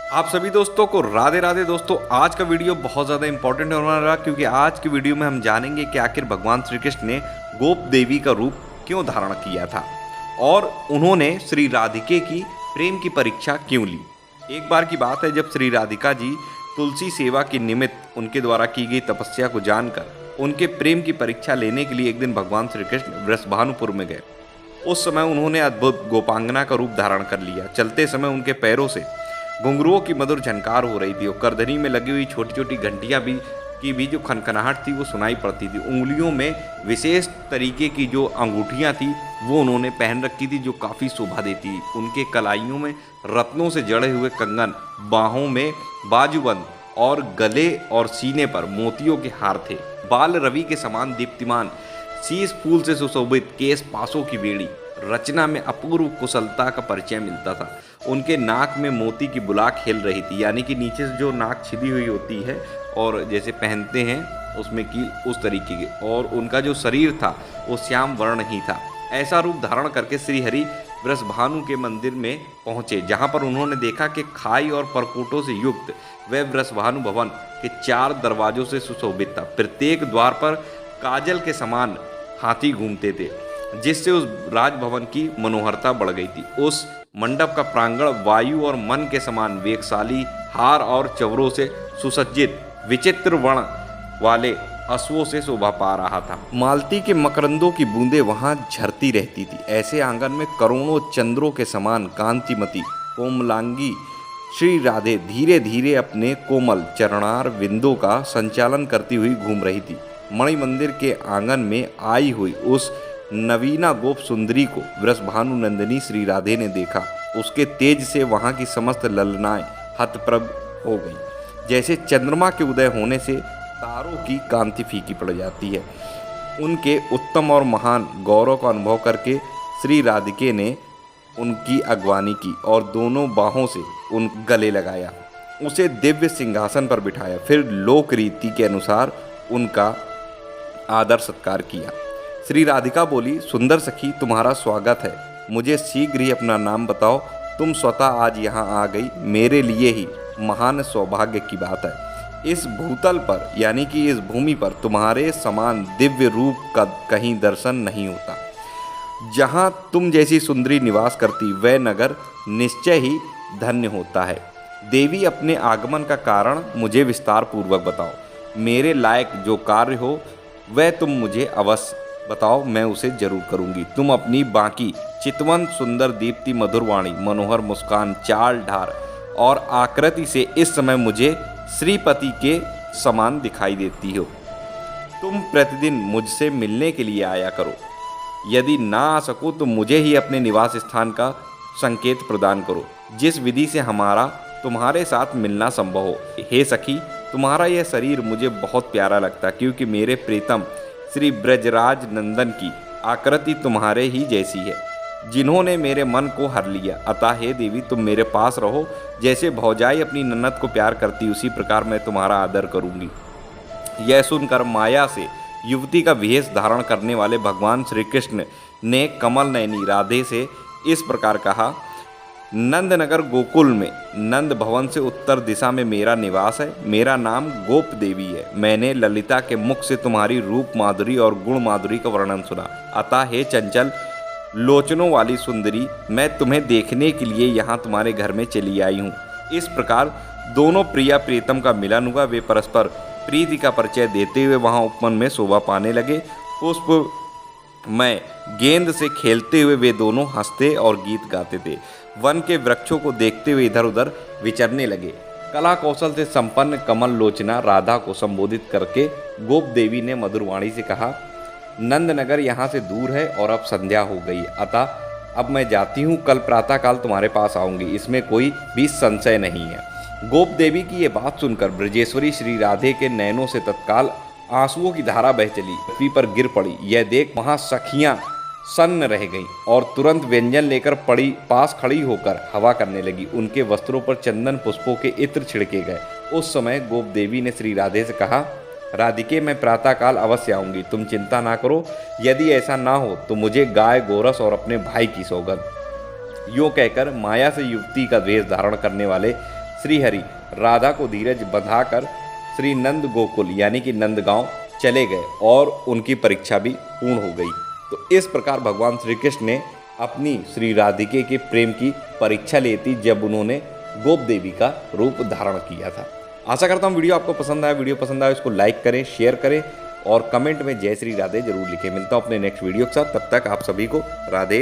आप सभी दोस्तों को राधे राधे। दोस्तों, आज का वीडियो बहुत ज़्यादा इंपॉर्टेंट होने वाला है क्योंकि आज की वीडियो में हम जानेंगे कि आखिर भगवान श्री कृष्ण ने गोप देवी का रूप क्यों धारण किया था और उन्होंने श्री राधिके की प्रेम की परीक्षा क्यों ली। एक बार की बात है जब श्री राधिका जी तुलसी सेवा के निमित्त उनके द्वारा की गई तपस्या को जानकर उनके प्रेम की परीक्षा लेने के लिए एक दिन भगवान श्री कृष्ण वृषभानुपुर में गए। उस समय उन्होंने अद्भुत गोपांगना का रूप धारण कर लिया। चलते समय उनके पैरों से घुंघरुओं की मधुर झनकार हो रही थी और करधनी में लगी हुई छोटी छोटी घंटियां भी जो खनखनाहट थी वो सुनाई पड़ती थी। उंगलियों में विशेष तरीके की जो अंगूठियां थी वो उन्होंने पहन रखी थी जो काफ़ी शोभा देती। उनके कलाइयों में रत्नों से जड़े हुए कंगन, बाहों में बाजूबंद और गले और सीने पर मोतियों के हार थे। बाल रवि के समान दीप्तिमान, शीश फूल से सुशोभित केस, पासों की बेड़ी, रचना में अपूर्व कुशलता का परिचय मिलता था। उनके नाक में मोती की बुलाक हिल रही थी, यानी कि नीचे से जो नाक छिदी हुई होती है और जैसे पहनते हैं उसमें की उस तरीके की, और उनका जो शरीर था वो श्याम वर्ण ही था। ऐसा रूप धारण करके श्री हरि वृषभानु के मंदिर में पहुँचे, जहाँ पर उन्होंने देखा कि खाई और परकोटों से युक्त वह वृषभानु भवन के 4 दरवाजों से सुशोभित था। प्रत्येक द्वार पर काजल के समान हाथी घूमते थे, जिससे उस राजभवन की मनोहरता बढ़ गई थी। उस मंडप का प्रांगण वायु और मन के समान वेगशाली हार और चवरों से सुसज्जित विचित्र वर्ण वाले अश्वों से शोभा पा रहा था। मालती के मकरंदों की बूंदें वहां झरती रहती थी। ऐसे आंगन में करोड़ों चंद्रों के समान कांतिमती कोमलांगी श्री राधे धीरे धीरे अपने कोमल चरणार विंदों का संचालन करती हुई घूम रही थी। मणि मंदिर के आंगन में आई हुई उस नवीना गोप सुंदरी को वृषभानु नंदिनी श्री राधे ने देखा। उसके तेज से वहां की समस्त ललनाएं हतप्रभ हो गईं। जैसे चंद्रमा के उदय होने से तारों की कांति फीकी पड़ जाती है। उनके उत्तम और महान गौरव का अनुभव करके श्री राधिके ने उनकी अगवानी की और दोनों बाहों से उन गले लगाया, उसे दिव्य सिंहासन पर बिठाया। फिर लोक रीति के अनुसार उनका आदर सत्कार किया। श्री राधिका बोली, सुंदर सखी, तुम्हारा स्वागत है। मुझे शीघ्र ही अपना नाम बताओ। तुम स्वतः आज यहाँ आ गई, मेरे लिए ही महान सौभाग्य की बात है। इस भूतल पर यानी कि इस भूमि पर तुम्हारे समान दिव्य रूप का कहीं दर्शन नहीं होता। जहाँ तुम जैसी सुंदरी निवास करती वह नगर निश्चय ही धन्य होता है। देवी, अपने आगमन का कारण मुझे विस्तार पूर्वक बताओ। मेरे लायक जो कार्य हो वह तुम मुझे अवश्य बताओ, मैं उसे जरूर करूंगी। तुम अपनी बाकी चितवंत सुंदर दीप्ति मधुर वाणी, मनोहर मुस्कान, चाल ढार और आकृति से इस समय मुझे श्रीपति के समान दिखाई देती हो। तुम प्रतिदिन मुझसे मिलने के लिए आया करो। यदि ना आ सको तो मुझे ही अपने निवास स्थान का संकेत प्रदान करो, जिस विधि से हमारा तुम्हारे साथ मिलना संभव हो। हे सखी, तुम्हारा यह शरीर मुझे बहुत प्यारा लगता, क्योंकि मेरे प्रीतम श्री ब्रजराज नंदन की आकृति तुम्हारे ही जैसी है, जिन्होंने मेरे मन को हर लिया। अतः हे देवी, तुम मेरे पास रहो। जैसे भौजाई अपनी ननद को प्यार करती उसी प्रकार मैं तुम्हारा आदर करूंगी। यह सुनकर माया से युवती का वेश धारण करने वाले भगवान श्री कृष्ण ने कमल नयनी राधे से इस प्रकार कहा, नंदनगर गोकुल में नंद भवन से उत्तर दिशा में मेरा निवास है। मेरा नाम गोप देवी है। मैंने ललिता के मुख से तुम्हारी रूप माधुरी और गुण माधुरी का वर्णन सुना। अतः हे चंचल लोचनों वाली सुंदरी, मैं तुम्हें देखने के लिए यहाँ तुम्हारे घर में चली आई हूँ। इस प्रकार दोनों प्रिया प्रीतम का मिलन हुआ। वे परस्पर प्रीति का परिचय देते हुए वहाँ उपवन में शोभा पाने लगे। पुष्प में गेंद से खेलते हुए वे दोनों हंसते और गीत गाते थे। वन के वृक्षों को देखते हुए इधर उधर विचरने लगे। कला कौशल से संपन्न कमल लोचना राधा को संबोधित करके गोप देवी ने मधुरवाणी से कहा, नंदनगर यहाँ से दूर है और अब संध्या हो गई, अतः अब मैं जाती हूँ। कल प्रातःकाल तुम्हारे पास आऊँगी, इसमें कोई भी संशय नहीं है। गोप देवी की ये बात सुनकर ब्रजेश्वरी श्री राधे के नयनों से तत्काल आंसुओं की धारा बह चली, पृथ्वी पर गिर पड़ी। यह देख वहाँ सखियाँ सन्न रह गईं और तुरंत व्यंजन लेकर पास खड़ी होकर हवा करने लगी। उनके वस्त्रों पर चंदन पुष्पों के इत्र छिड़के गए। उस समय गोप देवी ने श्री राधे से कहा, राधिके, मैं प्रातःकाल अवश्य आऊँगी, तुम चिंता ना करो। यदि ऐसा ना हो तो मुझे गाय गोरस और अपने भाई की सौगंध। यूँ कहकर माया से युवती का वेश धारण करने वाले श्रीहरि राधा को धीरज बंधाकर श्री नंद गोकुल यानी कि नंदगांव चले गए और उनकी परीक्षा भी पूर्ण हो गई। तो इस प्रकार भगवान श्री कृष्ण ने अपनी श्री राधिके के प्रेम की परीक्षा ली थी जब उन्होंने गोप देवी का रूप धारण किया था। आशा करता हूँ वीडियो आपको पसंद आया। वीडियो पसंद आया इसको लाइक करें, शेयर करें और कमेंट में जय श्री राधे जरूर लिखें। मिलता हूँ अपने नेक्स्ट वीडियो के साथ, तब तक आप सभी को राधे।